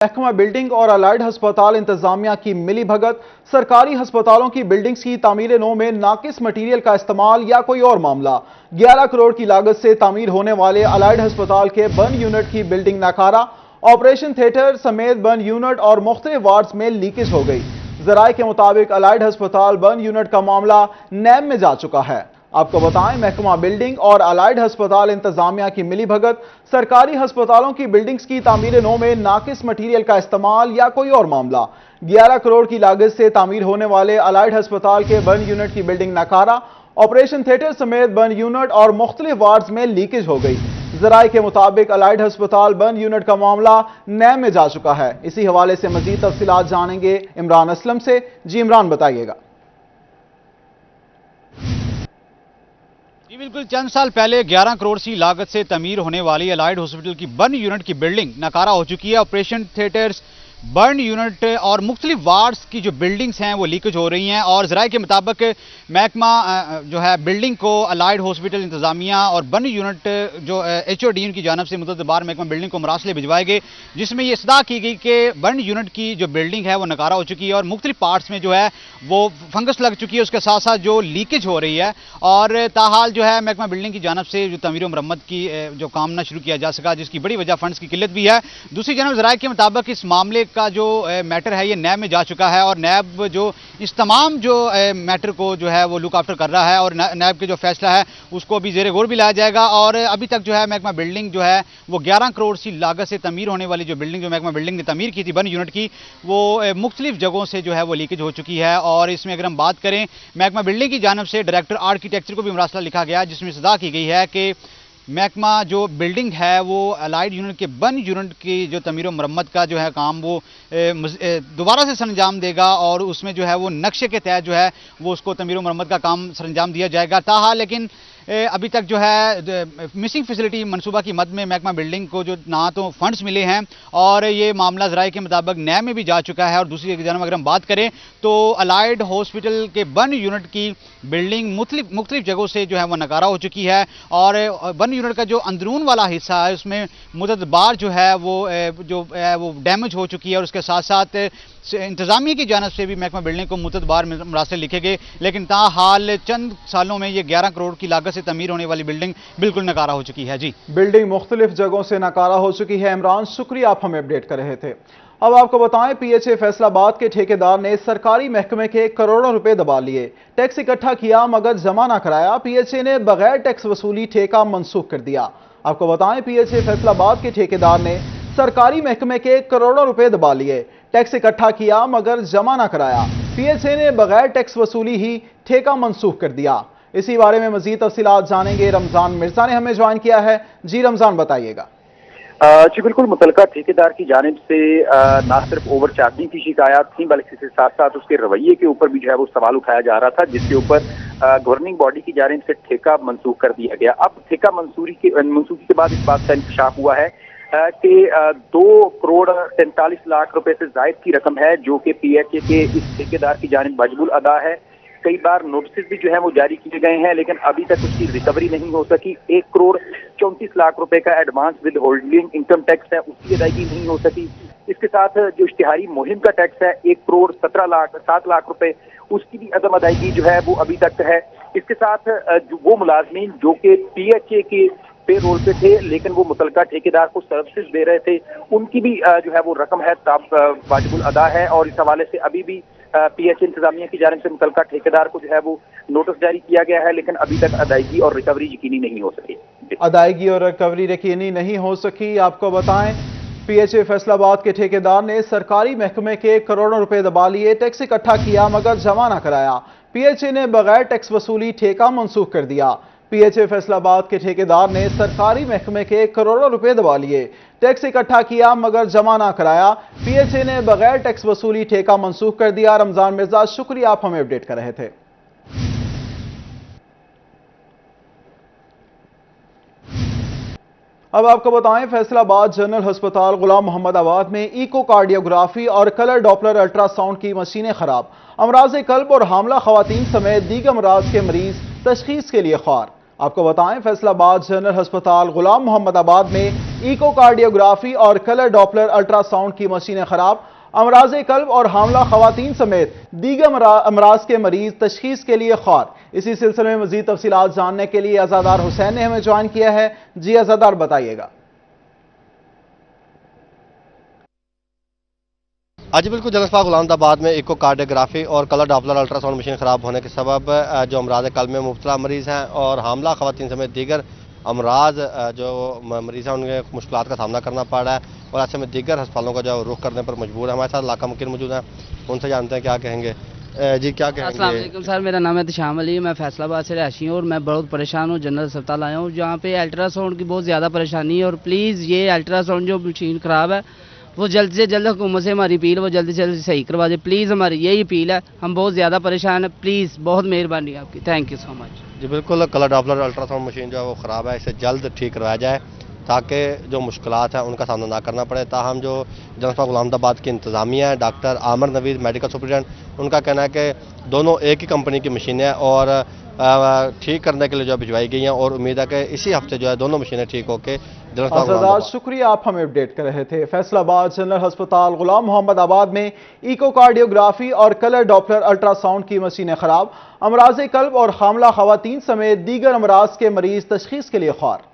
محکمہ بلڈنگ اور الائڈ ہسپتال انتظامیہ کی ملی بھگت، سرکاری ہسپتالوں کی بلڈنگز کی تعمیر نو میں ناقص مٹیریل کا استعمال یا کوئی اور معاملہ۔ 11 کروڑ کی لاگت سے تعمیر ہونے والے الائڈ ہسپتال کے بند یونٹ کی بلڈنگ ناکارہ، آپریشن تھیٹر سمیت بند یونٹ اور مختلف وارڈز میں لیکیج ہو گئی۔ ذرائع کے مطابق الائڈ ہسپتال بند یونٹ کا معاملہ نیب میں جا چکا ہے۔ آپ کو بتائیں، محکمہ بلڈنگ اور الائڈ ہسپتال انتظامیہ کی ملی بھگت، سرکاری ہسپتالوں کی بلڈنگز کی تعمیر نو میں ناقص مٹیریل کا استعمال یا کوئی اور معاملہ۔ 11 کروڑ کی لاگت سے تعمیر ہونے والے الائڈ ہسپتال کے بند یونٹ کی بلڈنگ ناکارہ، آپریشن تھیٹر سمیت بند یونٹ اور مختلف وارڈز میں لیکیج ہو گئی۔ ذرائع کے مطابق الائڈ ہسپتال بند یونٹ کا معاملہ نیب میں جا چکا ہے۔ اسی حوالے سے مزید تفصیلات جانیں گے عمران اسلم سے۔ جی عمران، بتائیے گا۔ جی بالکل، چند سال پہلے 11 کروڑ سی لاگت سے تعمیر ہونے والی الائڈ ہاسپٹل کی بند یونٹ کی بلڈنگ ناکارہ ہو چکی ہے۔ آپریشن تھیٹرز، برن یونٹ اور مختلف وارڈز کی جو بلڈنگز ہیں وہ لیکیج ہو رہی ہیں، اور ذرائع کے مطابق محکمہ جو ہے بلڈنگ کو الائڈ ہاسپٹل انتظامیہ اور برن یونٹ جو ایچ او ڈی ان کی جانب سے مدت بار محکمہ بلڈنگ کو مراسلے بھجوائے گئے، جس میں یہ اصلاح کی گئی کہ برن یونٹ کی جو بلڈنگ ہے وہ ناکارہ ہو چکی ہے اور مختلف پارٹس میں جو ہے وہ فنگس لگ چکی ہے، اس کے ساتھ ساتھ جو لیکیج ہو رہی ہے، اور تاحال جو ہے محکمہ بلڈنگ کی جانب سے جو تعمیر و مرمت کی جو کام نہ شروع کیا جا سکا، جس کی بڑی وجہ فنڈز کی قلت بھی ہے۔ دوسری جانب ذرائع کے مطابق اس معاملے کا جو میٹر ہے یہ نیب میں جا چکا ہے، اور نیب جو اس تمام جو میٹر کو جو ہے وہ لک آفٹر کر رہا ہے، اور نیب کے جو فیصلہ ہے اس کو بھی زیر غور بھی لایا جائے گا۔ اور ابھی تک جو ہے محکمہ بلڈنگ جو ہے وہ 11 کروڑ سی لاگت سے تعمیر ہونے والی جو بلڈنگ جو محکمہ بلڈنگ نے تعمیر کی تھی بن یونٹ کی، وہ مختلف جگہوں سے جو ہے وہ لیکیج ہو چکی ہے۔ اور اس میں اگر ہم بات کریں، محکمہ بلڈنگ کی جانب سے ڈائریکٹر آرکیٹیکچر کو بھی مراسلہ لکھا گیا، جس میں صدا کی گئی ہے کہ محکمہ جو بلڈنگ ہے وہ الائڈ یونٹ کے بن یونٹ کی جو تعمیر و مرمت کا جو ہے کام وہ دوبارہ سے سر انجام دے گا، اور اس میں جو ہے وہ نقشے کے تحت جو ہے وہ اس کو تعمیر و مرمت کا کام سر انجام دیا جائے گا۔ تاحال لیکن ابھی تک جو ہے مسنگ فیسلٹی منصوبہ کی مد میں محکمہ بلڈنگ کو جو نہ تو فنڈز ملے ہیں، اور یہ معاملہ ذرائع کے مطابق نیب میں بھی جا چکا ہے۔ اور دوسری جانب اگر ہم بات کریں تو الائڈ ہاسپٹل کے بن یونٹ کی بلڈنگ مختلف جگہوں سے جو ہے وہ ناکارہ ہو چکی ہے، اور بن یونٹ کا جو اندرون والا حصہ ہے اس میں مدت بار جو ہے وہ ڈیمیج ہو چکی ہے، اور اس کے ساتھ ساتھ انتظامیہ کی جانب سے بھی محکمہ بلڈنگ کو مدت بار مراسلے لکھے گئے، لیکن تاحال چند سالوں میں یہ 11 کروڑ کی لاگت سے تعمیر ہونے والی بلڈنگ بالکل ناکارہ ہو چکی ہے۔ جی بلڈنگ مختلف جگہوں سے ناکارہ ہو چکی ہے۔ عمران، شکریہ، آپ ہمیں اپڈیٹ کر رہے تھے۔ اب آپ کو بتائیں، پی ایچ اے فیصل آباد کے ٹھیکیدار نے سرکاری محکمے کے کروڑوں روپے دبا لیے، ٹیکس اکٹھا کیا مگر جمع نہ کرایا۔ پی ایچ اے نے بغیر ٹیکس وصولی ٹھیکہ منسوخ کر دیا۔ آپ کو بتائیں، پی ایچ اے فیصل آباد کے ٹھیکیدار نے سرکاری محکمے کے کروڑوں روپے دبا لیے، ٹیکس اکٹھا کیا مگر جمع نہ کرایا۔ پی ایچ اے نے بغیر ٹیکس وصولی ہی ٹھیکہ منسوخ کر دیا۔ اسی بارے میں مزید تفصیلات جانیں گے، رمضان مرزا نے ہمیں جوائن کیا ہے۔ جی رمضان، بتائیے گا۔ جی بالکل، متعلقہ ٹھیکیدار کی جانب سے نہ صرف اوور چارجنگ کی شکایات تھیں، بلکہ اس کے ساتھ ساتھ اس کے رویے کے اوپر بھی جو ہے وہ سوال اٹھایا جا رہا تھا، جس کے اوپر گورننگ باڈی کی جانب سے ٹھیکہ منسوخ کر دیا گیا۔ اب ٹھیکہ منسوخی کے بعد اس بات کا انکشاف ہوا ہے کہ 2 کروڑ 43 لاکھ روپے سے زائد کی رقم ہے جو کہ پی ایچ اے کے اس ٹھیکیدار کی جانب واجب الادا ہے۔ کئی بار نوٹسز بھی جو ہے وہ جاری کیے گئے ہیں، لیکن ابھی تک اس کی ریکوری نہیں ہو سکی۔ 1 کروڑ 34 لاکھ روپے کا advance withholding income tax ہے، اس کی ادائیگی نہیں ہو سکی۔ اس کے ساتھ جو اشتہاری مہم کا ٹیکس ہے 1 کروڑ 7 لاکھ روپے، اس کی بھی عدم ادائیگی جو ہے وہ ابھی تک ہے۔ اس کے ساتھ وہ ملازمین جو کہ پی ایچ اے کے پے رول پہ تھے لیکن وہ متعلقہ ٹھیکیدار کو سروسز دے رہے تھے، ان کی بھی جو ہے وہ رقم ہے واجب الادا ہے، اور اس حوالے سے ابھی بھی پی ایچ اے انتظامیہ کی جانب سے متعلقہ ٹھیکیدار کو جو ہے وہ نوٹس جاری کیا گیا ہے، لیکن ابھی تک ادائیگی اور ریکوری یقینی نہیں ہو سکی۔ ادائیگی اور ریکوری یقینی نہیں ہو سکی۔ آپ کو بتائیں، پی ایچ اے فیصل آباد کے ٹھیکیدار نے سرکاری محکمے کے کروڑوں روپے دبا لیے، ٹیکس اکٹھا کیا مگر جمع نہ کرایا۔ پی ایچ اے نے بغیر ٹیکس وصولی ٹھیکہ منسوخ کر دیا۔ پی ایچ اے فیصل آباد کے ٹھیکیدار نے سرکاری محکمے کے کروڑوں روپے دبا لیے، ٹیکس اکٹھا کیا مگر جمع نہ کرایا۔ پی ایچ اے نے بغیر ٹیکس وصولی ٹھیکہ منسوخ کر دیا۔ رمضان مرزا، شکریہ، آپ ہمیں اپڈیٹ کر رہے تھے۔ اب آپ کو بتائیں، فیصل آباد جنرل ہسپتال غلام محمد آباد میں ایکو کارڈیوگرافی اور کلر ڈاپلر الٹرا ساؤنڈ کی مشینیں خراب، امراض قلب اور حاملہ خواتین سمیت دیگر امراض کے مریض تشخیص کے لیے خوار۔ آپ کو بتائیں فیصلاباد جنرل ہسپتال غلام محمد آباد میں ایکو کارڈیوگرافی اور کلر ڈاپلر الٹرا ساؤنڈ کی مشینیں خراب، امراض قلب اور حاملہ خواتین سمیت دیگر امراض کے مریض تشخیص کے لیے خوار۔ اسی سلسلے میں مزید تفصیلات جاننے کے لیے عزادار حسین نے ہمیں جوائن کیا ہے۔ جی عزادار بتائیے گا۔ جی بالکل، جنرل ہسپتال غلام آباد میں ایکو کارڈیوگرافی اور colour Doppler ultra sound machine خراب ہونے کے سبب جو امراض قلب میں مبتلا مریض ہیں اور حاملہ خواتین سمیت دیگر امراض جو مریض ہیں ان کے مشکلات کا سامنا کرنا پڑ رہا ہے، اور ایسے میں دیگر ہسپتالوں کا جو رخ کرنے پر مجبور ہے۔ ہمارے ساتھ علاقہ مکین موجود ہیں، ان سے جانتے ہیں کیا کہیں گے۔ جی کیا کہیں گے؟ السلام علیکم سر، میرا نام ہے تشام علی، میں فیصل آباد سے رہائشی ہوں اور میں بہت پریشان ہوں۔ جنرل ہسپتال آیا ہوں جہاں پہ الٹرا ساؤنڈ کی بہت زیادہ پریشانی ہے، اور پلیز یہ الٹرا ساؤنڈ جو مشین خراب ہے وہ جلد سے جلد حکومت سے ہماری اپیل وہ جلد سے جلد صحیح کروا دے پلیز، ہماری یہی اپیل ہے، ہم بہت زیادہ پریشان ہیں، پلیز بہت مہربانی آپ کی، تھینک یو سو مچ۔ جی بالکل، colour Doppler ultra sound machine جو ہے وہ خراب ہے، اسے جلد ٹھیک کروایا جائے تاکہ جو مشکلات ہیں ان کا سامنا نہ کرنا پڑے۔ تاہم جو جنرل ہسپتال غلام آباد کی انتظامیہ ہے، ڈاکٹر عامر نوید میڈیکل سپرنٹینڈنٹ، ان کا کہنا ہے کہ دونوں ایک ہی کمپنی کی مشینیں ہیں اور ٹھیک کرنے کے لیے جو بھجوائی گئی ہیں، اور امید ہے کہ اسی ہفتے جو ہے دونوں مشینیں ٹھیک ہو کے جنرل ہسپتال غلام عزادار آباد۔ شکریہ، آپ ہمیں اپڈیٹ کر رہے تھے۔ فیصل آباد جنرل ہسپتال غلام محمد آباد میں ایکو کارڈیوگرافی اور کلر ڈاپلر الٹرا ساؤنڈ کی مشینیں خراب، امراض قلب اور حاملہ خواتین سمیت دیگر امراض کے مریض تشخیص کے لیے خوار۔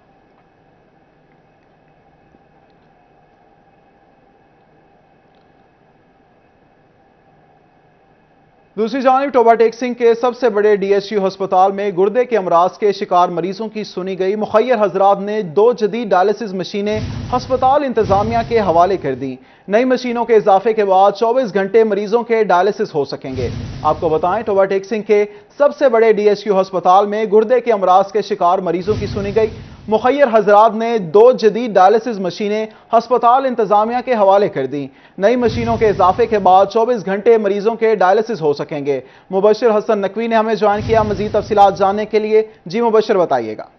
دوسری جانب ٹوبا ٹیک سنگھ کے سب سے بڑے ڈی ایچ یو ہسپتال میں گردے کے امراض کے شکار مریضوں کی سنی گئی۔ مخیر حضرات نے 2 جدید ڈائلسس مشینیں ہسپتال انتظامیہ کے حوالے کر دی۔ نئی مشینوں کے اضافے کے بعد 24 گھنٹے مریضوں کے ڈائلسس ہو سکیں گے۔ آپ کو بتائیں ٹوبا ٹیک سنگھ کے سب سے بڑے ڈی ایچ یو ہسپتال میں گردے کے امراض کے شکار مریضوں کی سنی گئی۔ مخیر حضرات نے 2 جدید ڈائلسس مشینیں ہسپتال انتظامیہ کے حوالے کر دیں۔ نئی مشینوں کے اضافے کے بعد 24 گھنٹے مریضوں کے ڈائلسس ہو سکیں گے۔ مبشر حسن نقوی نے ہمیں جوائن کیا مزید تفصیلات جاننے کے لیے۔ جی مبشر بتائیے گا۔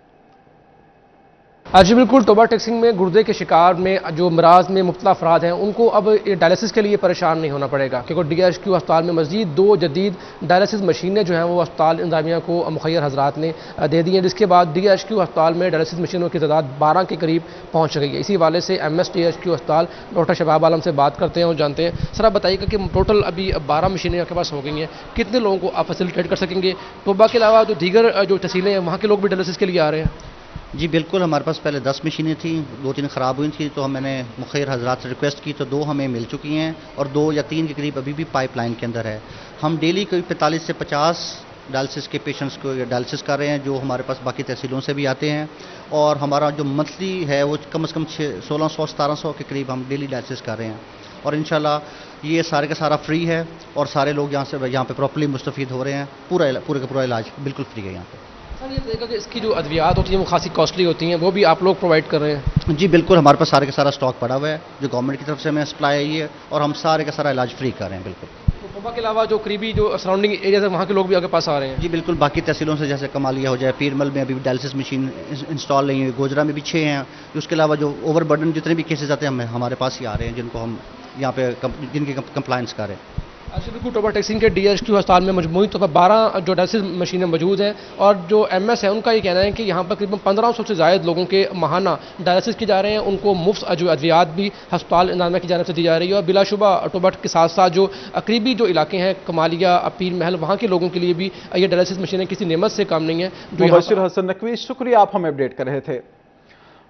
جی بالکل، ٹوبا ٹیک سنگھ میں گردے کے شکار میں جو امراض میں مبتلا افراد ہیں ان کو اب ڈائلسس کے لیے پریشان نہیں ہونا پڑے گا، کیونکہ ڈی ایچ کیو ہسپتال میں مزید 2 جدید ڈائلسس مشینیں جو ہیں وہ ہسپتال انتظامیہ کو مخیر حضرات نے دے دی ہیں، جس کے بعد ڈی ایچ کیو ہسپتال میں ڈائلسس مشینوں کی تعداد 12 کے قریب پہنچ گئی ہے۔ اسی حوالے سے M S D H Q ہسپتال ڈاکٹر شباب عالم سے بات کرتے ہیں اور جانتے ہیں۔ سر آپ بتائیے گا کہ ٹوٹل ابھی 12 مشینیں آپ کے پاس ہو گئی ہیں، کتنے لوگوں کو آپ فیسیلیٹیٹ کر سکیں گے؟ ٹوبا کے علاوہ جو دیگر جو تحصیلیں ہیں وہاں کے لوگ بھی ڈائلسس کے لیے آ رہے ہیں؟ جی بالکل، ہمارے پاس پہلے 10 مشینیں تھیں، 2-3 خراب ہوئی تھیں، تو میں نے مخیر حضرات سے ریکویسٹ کی تو 2 ہمیں مل چکی ہیں اور 2 یا 3 کے قریب ابھی بھی پائپ لائن کے اندر ہے۔ ہم ڈیلی کوئی 45 سے 50 ڈائلسس کے پیشنٹس کو ڈائلسس کر رہے ہیں جو ہمارے پاس باقی تحصیلوں سے بھی آتے ہیں، اور ہمارا جو منتھلی ہے وہ کم از کم 1600-1700 کے قریب ہم ڈیلی ڈائلسس کر رہے ہیں، اور انشاءاللہ یہ سارے کا سارا فری ہے اور سارے لوگ یہاں پہ پراپرلی مستفید ہو رہے ہیں۔ پورے کا پورا علاج بالکل فری ہے یہاں پہ۔ سر یہ بتائیے گا کہ اس کی جو ادویات ہوتی ہیں وہ خاصی کاسٹلی ہوتی ہیں، وہ بھی آپ لوگ پرووائڈ کر رہے ہیں؟ جی بالکل، ہمارے پاس سارے کا سارا اسٹاک پڑا ہوا ہے جو گورنمنٹ کی طرف سے ہمیں سپلائی آئی ہے، اور ہم سارے کا سارا علاج فری کر رہے ہیں بالکل۔ ٹوبا کے علاوہ جو قریبی جو سراؤنڈنگ ایریاز ہیں وہاں کے لوگ بھی آپ کے پاس آ رہے ہیں؟ جی بالکل، باقی تحصیلوں سے جیسے کمالیہ ہو جائے، پیرمل میں ابھی ڈائلسس مشین انسٹال نہیں ہوئی، گوجرا میں بھی 6 ہیں، اس کے علاوہ جو اوور برڈن جتنے بھی کیسز آتے ہیں ہمارے پاس ہی آ رہے ہیں، جن کو ہم یہاں پہ جن کی کمپلائنس کر رہے ہیں۔ اچھا بالکل، ٹوبا ٹیک سنگھ کے ڈی ایچ کیو ہسپتال میں مجموعی طور پر 12 جو ڈائلسس مشینیں موجود ہیں، اور جو ایم ایس ہے ان کا یہ کہنا ہے کہ یہاں پر تقریباً 1500 سے زائد لوگوں کے ماہانہ ڈائلسس کی جا رہے ہیں، ان کو مفت جو ادویات بھی ہسپتال انتظامیہ کی جانب سے دی جا رہی ہے، اور بلا شبہ ٹوبا کے ساتھ ساتھ جو قریبی جو علاقے ہیں کمالیہ، پیر محل، وہاں کے لوگوں کے لیے بھی یہ ڈائلسس مشینیں کسی نعمت سے کم نہیں ہیں۔ مبشر حسن نقوی شکریہ، آپ ہمیں اپڈیٹ کر رہے تھے۔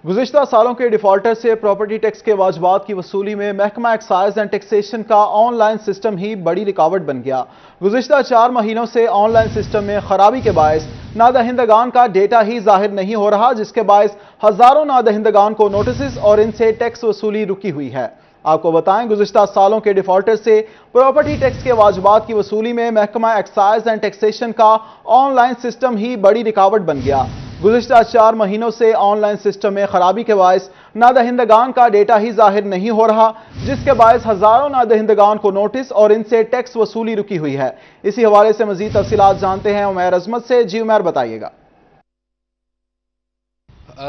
گزشتہ سالوں کے ڈیفالٹر سے پراپرٹی ٹیکس کے واجبات کی وصولی میں محکمہ ایکسائز اینڈ ٹیکسیشن کا آن لائن سسٹم ہی بڑی رکاوٹ بن گیا۔ گزشتہ 4 مہینوں سے آن لائن سسٹم میں خرابی کے باعث نادہندگان کا ڈیٹا ہی ظاہر نہیں ہو رہا، جس کے باعث ہزاروں نادہندگان کو نوٹسز اور ان سے ٹیکس وصولی رکی ہوئی ہے۔ آپ کو بتائیں گزشتہ سالوں کے ڈیفالٹر سے پراپرٹی ٹیکس کے واجبات کی وصولی میں محکمہ ایکسائز اینڈ ٹیکسیشن کا آن لائن سسٹم ہی بڑی رکاوٹ بن گیا۔ گزشتہ 4 مہینوں سے آن لائن سسٹم میں خرابی کے باعث نادہندگان کا ڈیٹا ہی ظاہر نہیں ہو رہا، جس کے باعث ہزاروں نادہندگان کو نوٹس اور ان سے ٹیکس وصولی رکی ہوئی ہے۔ اسی حوالے سے مزید تفصیلات جانتے ہیں عمیر عظمت سے۔ جی عمیر بتائیے گا۔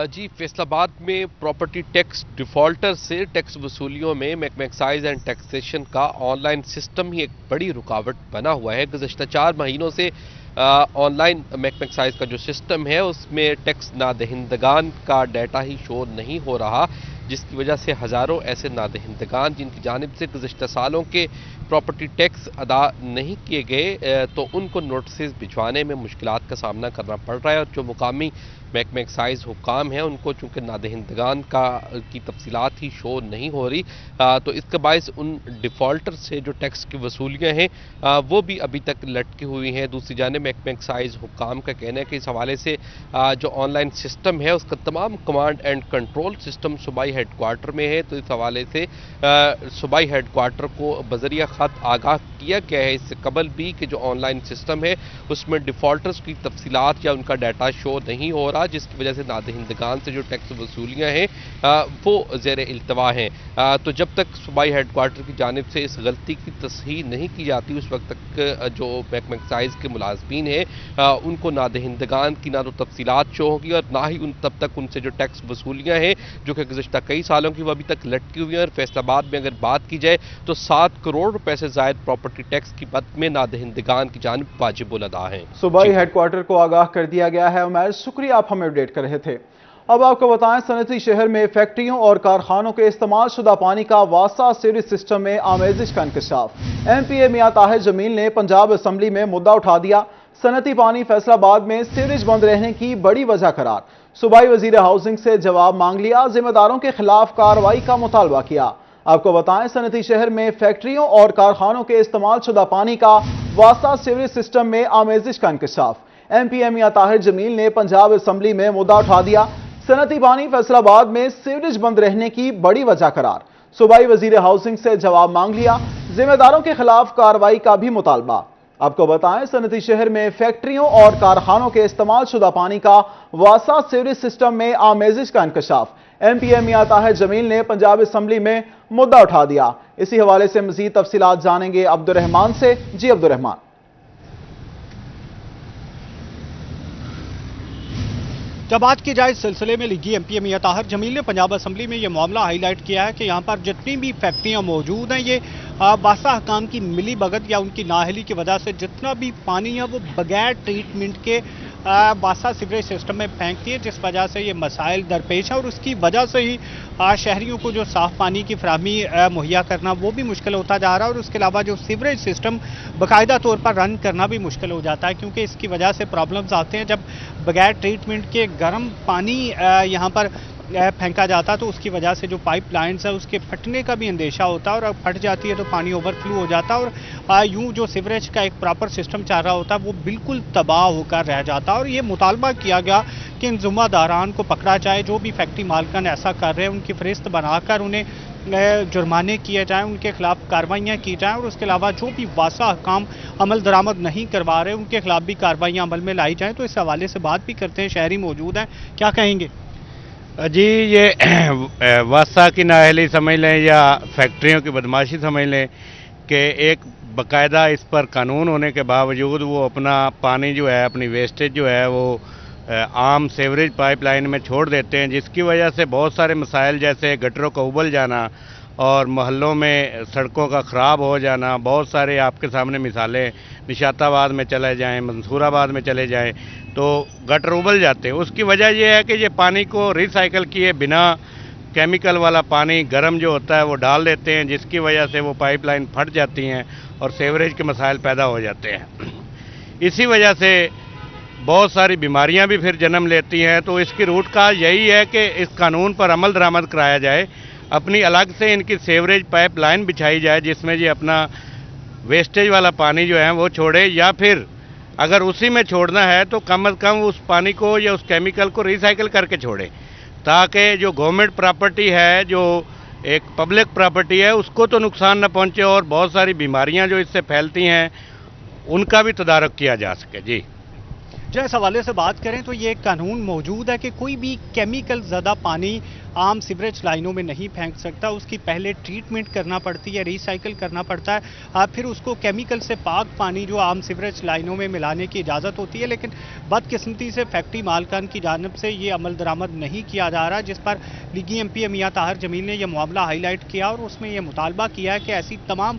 جی فیصل آباد میں پراپرٹی ٹیکس ڈیفالٹر سے ٹیکس وصولیوں میں محکمہ ایکسائز اینڈ ٹیکسیشن کا آن لائن سسٹم ہی ایک بڑی رکاوٹ بنا ہوا ہے۔ گزشتہ 4 مہینوں سے آن لائن محکمہ ایکسائز کا جو سسٹم ہے اس میں ٹیکس نادہندگان کا ڈیٹا ہی شو نہیں ہو رہا، جس کی وجہ سے ہزاروں ایسے نادہندگان جن کی جانب سے گزشتہ سالوں کے پراپرٹی ٹیکس ادا نہیں کیے گئے تو ان کو نوٹسز بھجوانے میں مشکلات کا سامنا کرنا پڑ رہا ہے، اور جو مقامی محکمہ ایکسائز حکام ہیں ان کو چونکہ نادہندگان کی تفصیلات ہی شو نہیں ہو رہی، تو اس کا باعث ان ڈیفالٹر سے جو ٹیکس کی وصولیاں ہیں وہ بھی ابھی تک لٹکی ہوئی ہیں۔ دوسری جانب محکمہ ایکسائز حکام کا کہنا ہے کہ اس حوالے سے جو آن لائن سسٹم ہے اس کا تمام کمانڈ اینڈ کنٹرول سسٹم صوبائی ہیڈ کوارٹر میں ہے، تو اس حوالے سے صوبائی ہیڈ کوارٹر کو بذریعہ خط آگاہ کیا گیا ہے اس سے قبل بھی کہ جو آن لائن سسٹم ہے اس میں ڈیفالٹرز کی تفصیلات یا ان کا ڈیٹا شو نہیں ہو رہا، جس کی وجہ سے نادہندگان سے جو ٹیکس وصولیاں ہیں وہ زیر التوا ہیں۔ تو جب تک صوبائی ہیڈ کوارٹر کی جانب سے اس غلطی کی تصحیح نہیں کی جاتی اس وقت تک جو محکمہ ایکسائز کے ملازمین ہیں ان کو نادہندگان کی نہ تو تفصیلات شو ہوگی اور نہ ہی تب تک ان سے جو ٹیکس وصولیاں ہیں جو کہ گزشتہ کئی سالوں کی وہ ابھی تک لٹکی ہوئی ہیں، اور فیصل آباد میں اگر بات کی جائے تو 7 کروڑ روپے سے زائد پراپرٹی ٹیکس کی مد میں نادہندگان کی جانب واجب الادا ہیں۔ صوبائی ہیڈ کوارٹر کو آگاہ کر دیا گیا ہے۔ عمیر، شکریہ، آپ ہمیں اپڈیٹ کر رہے تھے۔ اب آپ کو بتائیں، صنعتی شہر میں فیکٹریوں اور کارخانوں کے استعمال شدہ پانی کا واسطہ سیوریج سسٹم میں آمیزش کا انکشاف۔ ایم پی اے میاں طاہر جمیل نے پنجاب اسمبلی میں مدعا اٹھا دیا، صنعتی پانی فیصل آباد میں سیوریج بند رہنے کی بڑی وجہ قرار۔ صوبائی وزیر ہاؤسنگ سے جواب مانگ لیا، ذمہ داروں کے خلاف کارروائی کا مطالبہ کیا۔ آپ کو بتائیں، صنعتی شہر میں فیکٹریوں اور کارخانوں کے استعمال شدہ پانی کا واسطہ سیوریج سسٹم میں آمیزش کا انکشاف۔ ایم پی اے میاں طاہر جمیل نے پنجاب اسمبلی میں مدعا اٹھا دیا، صنعتی پانی فیصل آباد میں سیوریج بند رہنے کی بڑی وجہ قرار۔ صوبائی وزیر ہاؤسنگ سے جواب مانگ لیا، ذمہ داروں کے خلاف کارروائی کا بھی مطالبہ۔ آپ کو بتائیں، صنعتی شہر میں فیکٹریوں اور کارخانوں کے استعمال شدہ پانی کا واسطہ سیوریج سسٹم میں آمیزش کا انکشاف۔ ایم پی اے میاں طاہر جمیل نے پنجاب اسمبلی میں مدعا اٹھا دیا۔ اسی حوالے سے مزید تفصیلات جانیں گے عبدالرحمان سے۔ جی عبدالرحمان۔ جب بات کی جائے اس سلسلے میں لیگی ایم پی اے میاں طاہر جمیل نے پنجاب اسمبلی میں یہ معاملہ ہائی لائٹ کیا ہے کہ یہاں پر جتنی بھی فیکٹریاں موجود ہیں یہ باسا حکام کی ملی بھگت یا ان کی نااہلی کی وجہ سے جتنا بھی پانی ہے وہ بغیر ٹریٹمنٹ کے باسا سیوریج سسٹم میں پھینکتی ہے، جس وجہ سے یہ مسائل درپیش ہیں، اور اس کی وجہ سے ہی شہریوں کو جو صاف پانی کی فراہمی مہیا کرنا وہ بھی مشکل ہوتا جا رہا ہے، اور اس کے علاوہ جو سیوریج سسٹم باقاعدہ طور پر رن کرنا بھی مشکل ہو جاتا ہے، کیونکہ اس کی وجہ سے پرابلمز آتے ہیں جب بغیر ٹریٹمنٹ کے گرم پانی یہاں پر پھینکا جاتا تو اس کی وجہ سے جو پائپ لائنز ہے اس کے پھٹنے کا بھی اندیشہ ہوتا ہے، اور اب پھٹ جاتی ہے تو پانی اوور فلو ہو جاتا ہے، اور یوں جو سیوریج کا ایک پراپر سسٹم چل رہا ہوتا ہے وہ بالکل تباہ ہو کر رہ جاتا ہے۔ اور یہ مطالبہ کیا گیا کہ ان ذمہ داران کو پکڑا جائے، جو بھی فیکٹری مالکان ایسا کر رہے ہیں ان کی فہرست بنا کر انہیں جرمانے کیے جائیں، ان کے خلاف کارروائیاں کی جائیں، اور اس کے علاوہ جو بھی واسع حکام عمل درآمد نہیں کروا رہے ان کے خلاف بھی کارروائیاں عمل میں لائی جائیں۔ تو اس حوالے سے بات بھی کرتے ہیں، شہری موجود ہیں، کیا کہیں گے؟ جی، یہ واسطہ کی نااہلی سمجھ لیں یا فیکٹریوں کی بدماشی سمجھ لیں کہ ایک باقاعدہ اس پر قانون ہونے کے باوجود وہ اپنا پانی جو ہے، اپنی ویسٹیج جو ہے وہ عام سیوریج پائپ لائن میں چھوڑ دیتے ہیں، جس کی وجہ سے بہت سارے مسائل جیسے گٹروں کا ابل جانا اور محلوں میں سڑکوں کا خراب ہو جانا، بہت سارے آپ کے سامنے مثالیں نشاط آباد میں چلے جائیں، منصور آباد میں چلے جائیں تو گٹر ابل جاتے ہیں۔ اس کی وجہ یہ ہے کہ یہ پانی کو ری سائیکل کیے بنا کیمیکل والا پانی گرم جو ہوتا ہے وہ ڈال دیتے ہیں، جس کی وجہ سے وہ پائپ لائن پھٹ جاتی ہیں اور سیوریج کے مسائل پیدا ہو جاتے ہیں۔ اسی وجہ سے بہت ساری بیماریاں بھی پھر جنم لیتی ہیں۔ تو اس کی روٹ کاز یہی ہے کہ اس قانون پر عمل درآمد کرایا جائے، اپنی الگ سے ان کی سیوریج پائپ لائن بچھائی جائے جس میں یہ اپنا ویسٹیج والا پانی جو ہے وہ چھوڑے، یا پھر اگر اسی میں چھوڑنا ہے تو کم از کم اس پانی کو یا اس کیمیکل کو ری سائیکل کر کے چھوڑے، تاکہ جو گورنمنٹ پراپرٹی ہے، جو ایک پبلک پراپرٹی ہے، اس کو تو نقصان نہ پہنچے اور بہت ساری بیماریاں جو اس سے پھیلتی ہیں ان کا بھی تدارک کیا جا سکے۔ جی جو اس حوالے سے بات کریں تو یہ قانون موجود ہے کہ کوئی بھی کیمیکل زدہ پانی عام سیوریج لائنوں میں نہیں پھینک سکتا، اس کی پہلے ٹریٹمنٹ کرنا پڑتی ہے، ری سائیکل کرنا پڑتا ہے، پھر اس کو کیمیکل سے پاک پانی جو عام سیوریج لائنوں میں ملانے کی اجازت ہوتی ہے، لیکن بدقسمتی سے فیکٹری مالکان کی جانب سے یہ عمل درآمد نہیں کیا جا رہا، جس پر لیگی ایم پی اے میاں طاہر جمیل نے یہ معاملہ ہائی لائٹ کیا اور اس میں یہ مطالبہ کیا ہے کہ ایسی تمام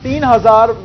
3,000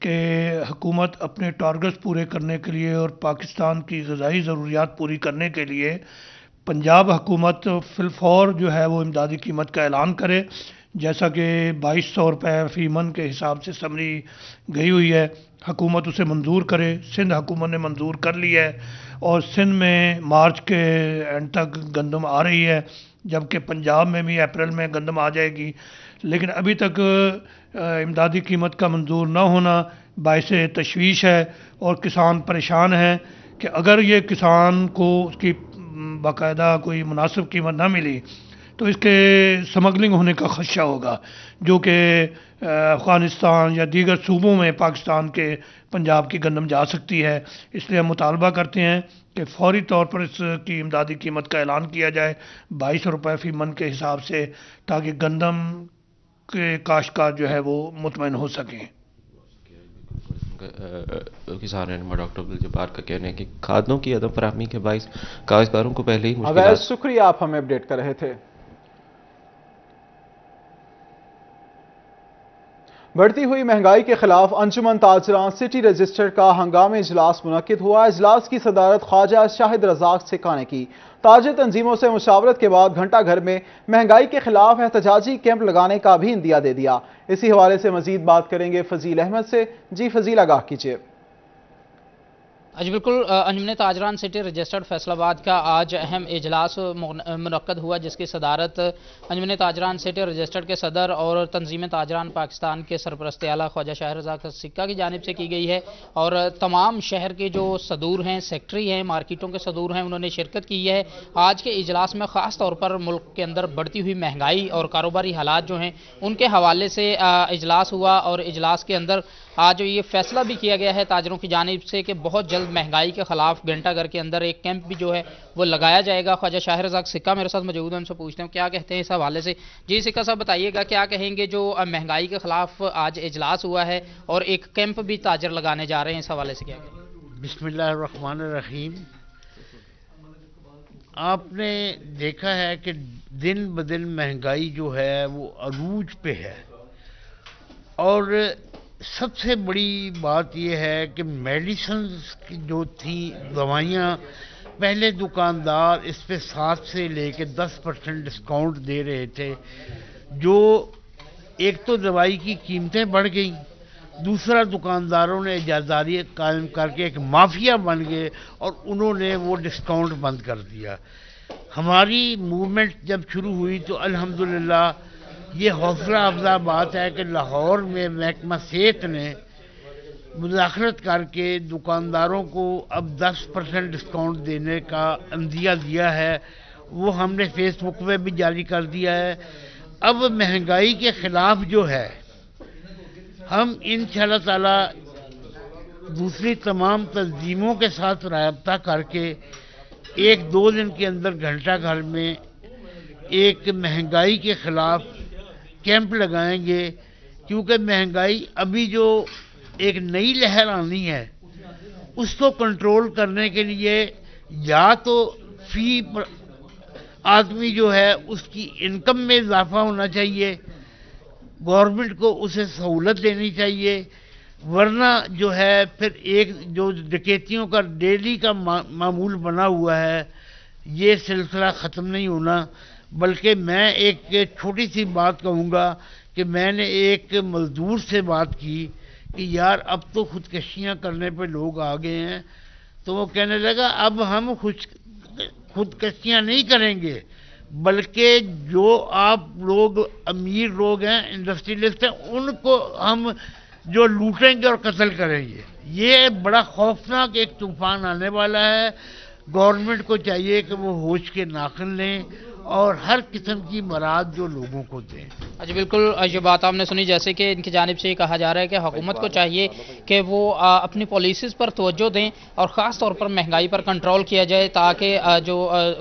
کہ حکومت اپنے ٹارگٹس پورے کرنے کے لیے اور پاکستان کی غذائی ضروریات پوری کرنے کے لیے پنجاب حکومت فی الفور جو ہے وہ امدادی قیمت کا اعلان کرے، جیسا کہ 2200 روپے فی من کے حساب سے سمری گئی ہوئی ہے، حکومت اسے منظور کرے۔ سندھ حکومت نے منظور کر لی ہے اور سندھ میں مارچ کے اینڈ تک گندم آ رہی ہے، جبکہ پنجاب میں بھی اپریل میں گندم آ جائے گی، لیکن ابھی تک امدادی قیمت کا منظور نہ ہونا باعث تشویش ہے اور کسان پریشان ہیں کہ اگر یہ کسان کو اس کی باقاعدہ کوئی مناسب قیمت نہ ملی تو اس کے سمگلنگ ہونے کا خدشہ ہوگا، جو کہ افغانستان یا دیگر صوبوں میں پاکستان کے پنجاب کی گندم جا سکتی ہے۔ اس لیے ہم مطالبہ کرتے ہیں کہ فوری طور پر اس کی امدادی قیمت کا اعلان کیا جائے 2200 روپے فی من کے حساب سے، تاکہ گندم کے کاشتکار جو ہے وہ مطمئن ہو سکیں۔ کسان رہنما ڈاکٹر عبدالجبار کا کہنا ہے کہ کھادوں کی عدم فراہمی کے باعث کاشتکاروں کو پہلے ہی اویس شکریہ، آپ ہمیں اپڈیٹ کر رہے تھے۔ بڑھتی ہوئی مہنگائی کے خلاف انجمن تاجران سٹی رجسٹر کا ہنگامی اجلاس منعقد ہوا۔ اجلاس کی صدارت خواجہ شاہد رزاق سکھا نے کی۔ تاجر تنظیموں سے مشاورت کے بعد گھنٹہ گھر میں مہنگائی کے خلاف احتجاجی کیمپ لگانے کا بھی عندیہ دے دیا۔ اسی حوالے سے مزید بات کریں گے فضیل احمد سے۔ جی فضیل، آگاہ کیجیے۔ جی بالکل، انجمن تاجران سٹی رجسٹرڈ فیصل آباد کا آج اہم اجلاس منعقد ہوا، جس کی صدارت انجمن تاجران سٹی رجسٹرڈ کے صدر اور تنظیم تاجران پاکستان کے سرپرست اعلیٰ خواجہ شاہد رزاق سکھا کی جانب سے کی گئی ہے، اور تمام شہر کے جو صدور ہیں، سیکٹری ہیں، مارکیٹوں کے صدور ہیں، انہوں نے شرکت کی ہے۔ آج کے اجلاس میں خاص طور پر ملک کے اندر بڑھتی ہوئی مہنگائی اور کاروباری حالات جو ہیں ان کے حوالے سے اجلاس ہوا، اور اجلاس کے اندر آج یہ فیصلہ بھی کیا گیا ہے تاجروں کی جانب سے کہ بہت جلد مہنگائی کے خلاف گھنٹہ گھر کے اندر ایک کیمپ بھی جو ہے وہ لگایا جائے گا۔ خواجہ شاہد رزاق سکھا میرے ساتھ موجود ہیں، ان سے پوچھتے ہیں کیا کہتے ہیں اس حوالے سے۔ جی سکھا صاحب، بتائیے گا کیا کہیں گے جو مہنگائی کے خلاف آج اجلاس ہوا ہے اور ایک کیمپ بھی تاجر لگانے جا رہے ہیں، اس حوالے سے کیا کہیں گے؟ بسم اللہ الرحمن الرحیم۔ آپ نے دیکھا ہے کہ دن بدن مہنگائی جو ہے وہ عروج پہ ہے، اور سب سے بڑی بات یہ ہے کہ میڈیسنز کی جو تھی دوائیاں، پہلے دکاندار اس پہ 7 سے لے کے 10% ڈسکاؤنٹ دے رہے تھے، جو ایک تو دوائی کی قیمتیں بڑھ گئیں، دوسرا دکانداروں نے اجازاری قائم کر کے ایک مافیا بن گئے اور انہوں نے وہ ڈسکاؤنٹ بند کر دیا۔ ہماری موومنٹ جب شروع ہوئی تو الحمدللہ یہ حوصلہ افزا بات ہے کہ لاہور میں محکمہ صحت نے مداخلت کر کے دکانداروں کو اب 10% ڈسکاؤنٹ دینے کا عندیہ دیا ہے، وہ ہم نے فیس بک پہ بھی جاری کر دیا ہے۔ اب مہنگائی کے خلاف جو ہے ہم انشاءاللہ تعالی دوسری تمام تنظیموں کے ساتھ رابطہ کر کے 1-2 دن کے اندر گھنٹہ گھر میں ایک مہنگائی کے خلاف کیمپ لگائیں گے، کیونکہ مہنگائی ابھی جو ایک نئی لہر آنی ہے اس کو کنٹرول کرنے کے لیے یا تو فی آدمی جو ہے اس کی انکم میں اضافہ ہونا چاہیے، گورنمنٹ کو اسے سہولت دینی چاہیے، ورنہ جو ہے پھر ایک جو ڈکیتیوں کا ڈیلی کا معمول بنا ہوا ہے یہ سلسلہ ختم نہیں ہونا۔ بلکہ میں ایک چھوٹی سی بات کہوں گا کہ میں نے ایک مزدور سے بات کی کہ یار اب تو خودکشیاں کرنے پہ لوگ آ گئے ہیں، تو وہ کہنے لگا اب ہم خودکشیاں نہیں کریں گے، بلکہ جو آپ لوگ امیر لوگ ہیں، انڈسٹریلسٹ ہیں، ان کو ہم جو لوٹیں گے اور قتل کریں گے۔ یہ بڑا خوفناک ایک طوفان آنے والا ہے۔ گورنمنٹ کو چاہیے کہ وہ ہوش کے ناخن لیں اور ہر قسم کی مراد جو لوگوں کو دیں۔ جی بالکل، یہ بات آپ نے سنی، جیسے کہ ان کی جانب سے یہ کہا جا رہا ہے کہ حکومت کو چاہیے کہ وہ اپنی پالیسیز پر توجہ دیں اور خاص طور پر مہنگائی پر کنٹرول کیا جائے تاکہ جو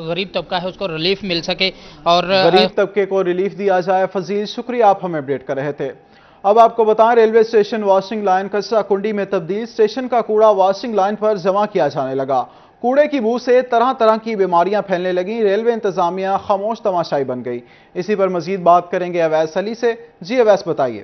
غریب طبقہ ہے اس کو ریلیف مل سکے اور غریب طبقے کو ریلیف دیا جائے۔ فضیل شکریہ، آپ ہمیں اپڈیٹ کر رہے تھے۔ اب آپ کو بتائیں ریلوے اسٹیشن واشنگ لائن کچرا کنڈی میں تبدیل، اسٹیشن کا کوڑا واشنگ لائن پر جمع کیا جانے لگا۔ کوڑے کی بو سے طرح طرح کی بیماریاں پھیلنے لگیں، ریلوے انتظامیہ خاموش تماشائی بن گئی۔ اسی پر مزید بات کریں گے اویس علی سے۔ جی اویس، بتائیے۔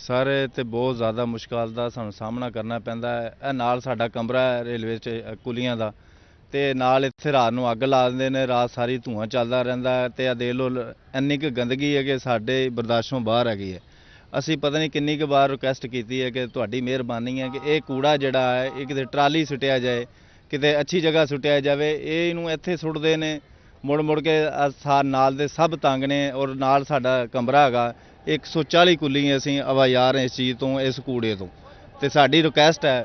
ਸਾਰੇ ਤੇ ਬਹੁਤ ਜ਼ਿਆਦਾ ਮੁਸ਼ਕਲ ਦਾ ਸਾਨੂੰ ਸਾਹਮਣਾ ਕਰਨਾ ਪੈਂਦਾ ਹੈ। ਇਹ ਨਾਲ ਸਾਡਾ ਕਮਰਾ ਹੈ ਰੇਲਵੇ ਕੁਲੀਆਂ ਦਾ, ਤੇ ਨਾਲ ਇੱਥੇ ਰਾਤ ਨੂੰ ਅੱਗ ਲਾ ਦਿੰਦੇ ਨੇ, ਰਾਤ ਸਾਰੀ ਧੂਆਂ ਚੱਲਦਾ ਰਹਿੰਦਾ ਹੈ। ਤੇ ਆ ਦੇਖ ਲਓ ਇੰਨੀ ਕੁ ਗੰਦਗੀ ਹੈ ਕਿ ਸਾਡੇ ਬਰਦਾਸ਼ਤੋਂ ਬਾਹਰ ਹੈਗੀ ਹੈ। ਅਸੀਂ ਪਤਾ ਨਹੀਂ ਕਿੰਨੀ ਕੁ ਵਾਰ ਰਿਕੁਐਸਟ ਕੀਤੀ ਹੈ ਕਿ ਤੁਹਾਡੀ ਮਿਹਰਬਾਨੀ ਹੈ ਕਿ ਇਹ ਕੂੜਾ ਜਿਹੜਾ ਹੈ ਇਹ ਕਿਤੇ ਟਰਾਲੀ ਸੁੱਟਿਆ ਜਾਏ, ਕਿਤੇ ਅੱਛੀ ਜਗ੍ਹਾ ਸੁੱਟਿਆ ਜਾਵੇ। ਇਹ ਇਹਨੂੰ ਇੱਥੇ ਸੁੱਟਦੇ ਨੇ, ਮੁੜ ਮੁੜ ਕੇ ਨਾਲ ਦੇ ਸਭ ਤੰਗ ਨੇ। ਔਰ ਨਾਲ ਸਾਡਾ ਕਮਰਾ ਹੈਗਾ, 140 ਕੁੱਲੀ ਅਸੀਂ ਆਵਾਜ਼ਾਰ ਇਸ ਚੀਜ਼ ਤੋਂ, ਇਸ ਕੂੜੇ ਤੋਂ। ਤੇ ਸਾਡੀ ਰਿਕੁਐਸਟ ਹੈ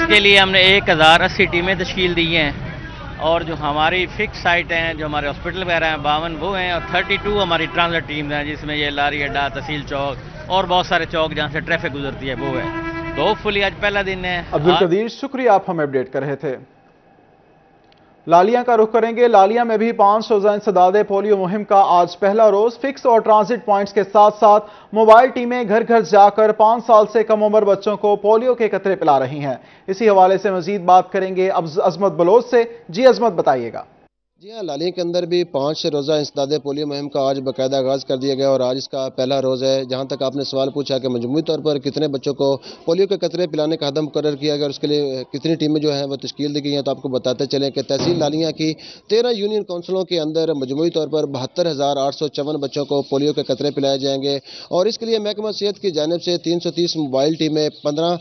اس کے لیے ہم نے 1080 ٹیمیں تشکیل دی ہیں، اور جو ہماری فکس سائٹ ہیں، جو ہمارے ہاسپٹل وغیرہ ہیں 52 وہ ہیں، اور 32 ہماری ٹرانزٹ ٹیمز ہیں، جس میں یہ لاری اڈا، تحصیل چوک اور بہت سارے چوک جہاں سے ٹریفک گزرتی ہے وہ ہے۔ تو ہوپ فلی آج پہلا دن ہے۔ عبدالقدیر شکریہ، آپ ہمیں اپڈیٹ کر رہے تھے۔ لالیاں کا رخ کریں گے۔ لالیاں میں بھی 5 روزہ انسداد پولیو مہم کا آج پہلا روز۔ فکس اور ٹرانزٹ پوائنٹس کے ساتھ ساتھ موبائل ٹیمیں گھر گھر جا کر 5 سال سے کم عمر بچوں کو پولیو کے قطرے پلا رہی ہیں۔ اسی حوالے سے مزید بات کریں گے عظمت بلوچ سے۔ جی عظمت، بتائیے گا۔ جی ہاں، لالیاں کے اندر بھی 5 روزہ انسداد پولیو مہم کا آج باقاعدہ آغاز کر دیا گیا اور آج اس کا پہلا روز ہے۔ جہاں تک آپ نے سوال پوچھا کہ مجموعی طور پر کتنے بچوں کو پولیو کے قطرے پلانے کا عہد مقرر کیا گیا اور اس کے لیے کتنی ٹیمیں جو ہیں وہ تشکیل دی گئی ہیں، تو آپ کو بتاتے چلیں کہ تحصیل لالیاں کی 13 یونین کونسلوں کے اندر مجموعی طور پر 72,854 بچوں کو پولیو کے قطرے پلائے جائیں گے، اور اس کے لیے محکمہ صحت کی جانب سے 330 موبائل ٹیمیں، 15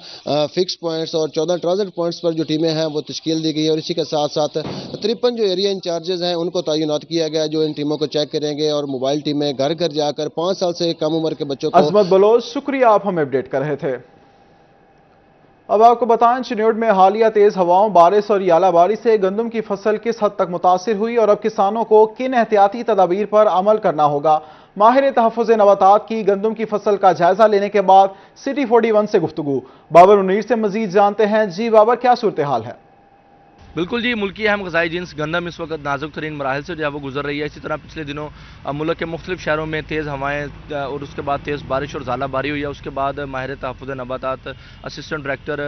فکس پوائنٹس اور 14 ٹرانزٹ پوائنٹس پر جو ٹیمیں ہیں وہ تشکیل دی گئی ہے، اور اسی کے ساتھ ساتھ 53 جو ایریا انچارجز ہیں ان کو تعینات کیا گیا جو ان ٹیموں کو چیک کریں گے، اور موبائل ٹیمیں گھر گھر جا کر 5 سال سے کم عمر کے بچوں کو۔ عظمت بلوچ شکریہ، آپ ہمیں اپڈیٹ کر رہے تھے۔ اب آپ کو بتائیں چنیوٹ میں حالیہ تیز ہواؤں، بارش اور یالہ باری سے گندم کی فصل کس حد تک متاثر ہوئی اور اب کسانوں کو کن احتیاطی تدابیر پر عمل کرنا ہوگا۔ ماہر تحفظ نباتات کی گندم کی فصل کا جائزہ لینے کے بعد سٹی 41 سے گفتگو۔ بابر منیر سے مزید جانتے ہیں۔ جی بابر، کیا صورتحال ہے؟ بالکل جی، ملکی اہم غذائی جنس گندم اس وقت نازک ترین مراحل سے جو ہے وہ گزر رہی ہے۔ اسی طرح پچھلے دنوں ملک کے مختلف شہروں میں تیز ہوائیں اور اس کے بعد تیز بارش اور ژالہ باری ہوئی ہے۔ اس کے بعد ماہر تحفظ نباتات اسسٹنٹ ڈائریکٹر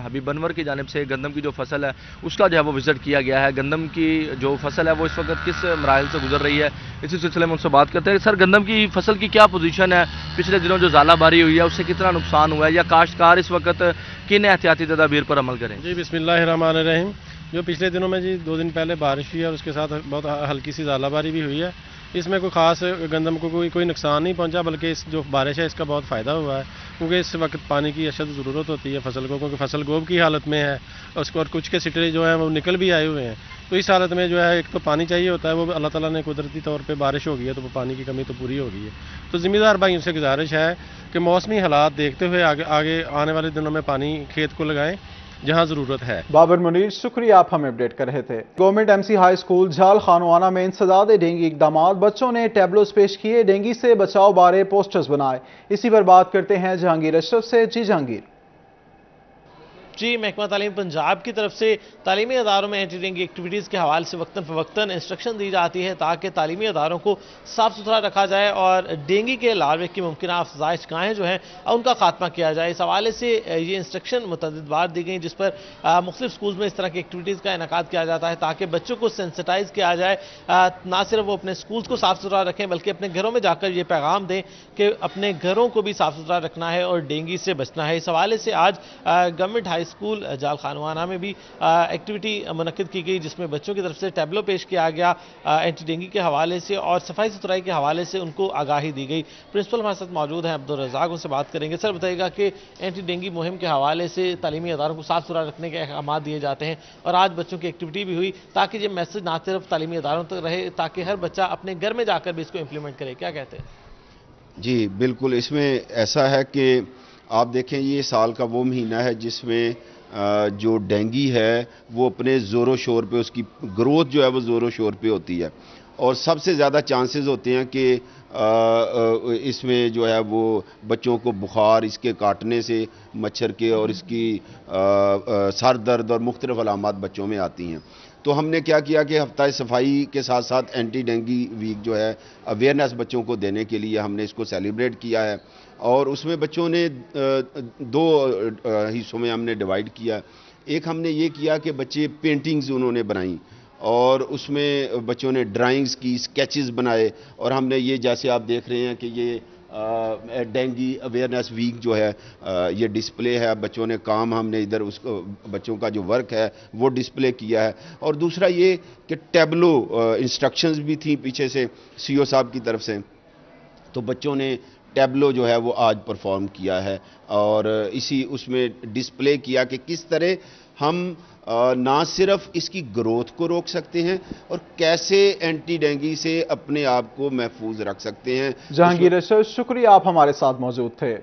حبیب انور کی جانب سے گندم کی جو فصل ہے اس کا جو ہے وہ وزٹ کیا گیا ہے۔ گندم کی جو فصل ہے وہ اس وقت کس مراحل سے گزر رہی ہے، اسی سلسلے میں ان سے بات کرتے ہیں۔ سر، گندم کی فصل کی کیا پوزیشن ہے؟ پچھلے دنوں جو ژالہ باری ہوئی ہے اس سے کتنا نقصان ہوا ہے، یا کاشتکار اس وقت کن احتیاطی تدابیر پر عمل کریں؟ جی بسم اللہ الرحمن الرحیم۔ جو پچھلے دنوں میں جی 2 دن پہلے بارش ہوئی ہے اور اس کے ساتھ بہت ہلکی سی ژالہ باری بھی ہوئی ہے، اس میں کوئی خاص گندم کو کوئی نقصان نہیں پہنچا، بلکہ اس جو بارش ہے اس کا بہت فائدہ ہوا ہے، کیونکہ اس وقت پانی کی اشد ضرورت ہوتی ہے فصل کو، کیونکہ فصل گوب کی حالت میں ہے اور کچھ کے سٹرے جو ہیں وہ نکل بھی آئے ہوئے ہیں۔ تو اس حالت میں جو ہے ایک تو پانی چاہیے ہوتا ہے، وہ اللہ تعالیٰ نے قدرتی طور پہ بارش ہو گئی ہے تو وہ پانی کی کمی تو پوری ہو گئی ہے۔ تو ذمہ دار بھائیوں سے گزارش ہے کہ موسمی حالات دیکھتے ہوئے آگے آنے والے دنوں میں پانی کھیت کو لگائیں جہاں ضرورت ہے۔ بابر منیر شکریہ، آپ ہمیں اپڈیٹ کر رہے تھے۔ Government M C high school Jhal Khanuana میں انسداد ڈینگی اقدامات، بچوں نے ٹیبلوز پیش کیے، ڈینگی سے بچاؤ بارے پوسٹرز بنائے۔ اسی پر بات کرتے ہیں جہانگیر اشرف سے۔ جی جہانگیر۔ جی، محکمہ تعلیم پنجاب کی طرف سے تعلیمی اداروں میں اینٹی ڈینگی ایکٹیویٹیز کے حوالے سے وقتاً فوقتاً انسٹرکشن دی جاتی ہے تاکہ تعلیمی اداروں کو صاف ستھرا رکھا جائے اور ڈینگی کے لاروے کی ممکنہ افزائش گاہیں جو ہیں ان کا خاتمہ کیا جائے۔ اس حوالے سے یہ انسٹرکشن متعدد بار دی گئی جس پر مختلف سکولز میں اس طرح کی ایکٹیویٹیز کا انعقاد کیا جاتا ہے تاکہ بچوں کو سینسٹائز کیا جائے، نہ صرف وہ اپنے سکولز کو صاف ستھرا رکھیں بلکہ اپنے گھروں میں جا کر یہ پیغام دیں کہ اپنے گھروں کو بھی صاف ستھرا رکھنا ہے اور ڈینگی سے بچنا ہے۔ اس حوالے سے آج گورنمنٹ ہائی اسکول جال خانوانہ میں بھی ایکٹیویٹی منعقد کی گئی جس میں بچوں کی طرف سے ٹیبلو پیش کیا گیا اینٹی ڈینگی کے حوالے سے اور صفائی ستھرائی کے حوالے سے ان کو آگاہی دی گئی۔ پرنسپل ہمارے ساتھ موجود ہیں عبدالرزاق، ان سے بات کریں گے۔ سر بتائیے گا کہ اینٹی ڈینگی مہم کے حوالے سے تعلیمی اداروں کو صاف ستھرا رکھنے کے احکامات دیے جاتے ہیں اور آج بچوں کی ایکٹیویٹی بھی ہوئی تاکہ یہ میسج نہ صرف تعلیمی اداروں تک رہے تاکہ ہر بچہ اپنے گھر میں جا کر بھی اس کو امپلیمنٹ کرے، کیا کہتے ہیں؟ جی بالکل، اس میں ایسا ہے کہ آپ دیکھیں یہ سال کا وہ مہینہ ہے جس میں جو ڈینگی ہے وہ اپنے زور و شور پہ، اس کی گروتھ جو ہے وہ زور و شور پہ ہوتی ہے اور سب سے زیادہ چانسز ہوتے ہیں کہ اس میں جو ہے وہ بچوں کو بخار اس کے کاٹنے سے، مچھر کے، اور اس کی سر درد اور مختلف علامات بچوں میں آتی ہیں۔ تو ہم نے کیا کیا کہ ہفتہ صفائی کے ساتھ ساتھ اینٹی ڈینگی ویک جو ہے اویئرنیس بچوں کو دینے کے لیے ہم نے اس کو سیلیبریٹ کیا ہے اور اس میں بچوں نے 2 حصوں میں ہم نے ڈیوائیڈ کیا۔ ایک ہم نے یہ کیا کہ بچے پینٹنگز انہوں نے بنائیں اور اس میں بچوں نے ڈرائنگز کی، اسکیچز بنائے اور ہم نے یہ جیسے آپ دیکھ رہے ہیں کہ یہ ڈینگی اویئرنیس ویک جو ہے یہ ڈسپلے ہے، بچوں نے کام، ہم نے ادھر اس کو بچوں کا جو ورک ہے وہ ڈسپلے کیا ہے۔ اور دوسرا یہ کہ ٹیبلو انسٹرکشنز بھی تھیں پیچھے سے سی او صاحب کی طرف سے، تو بچوں نے ٹیبلو جو ہے وہ آج پرفارم کیا ہے اور اس میں ڈسپلے کیا کہ کس طرح ہم نہ صرف اس کی گروتھ کو روک سکتے ہیں اور کیسے اینٹی ڈینگی سے اپنے آپ کو محفوظ رکھ سکتے ہیں۔ جہانگیر اشرف شکریہ، آپ ہمارے ساتھ موجود تھے۔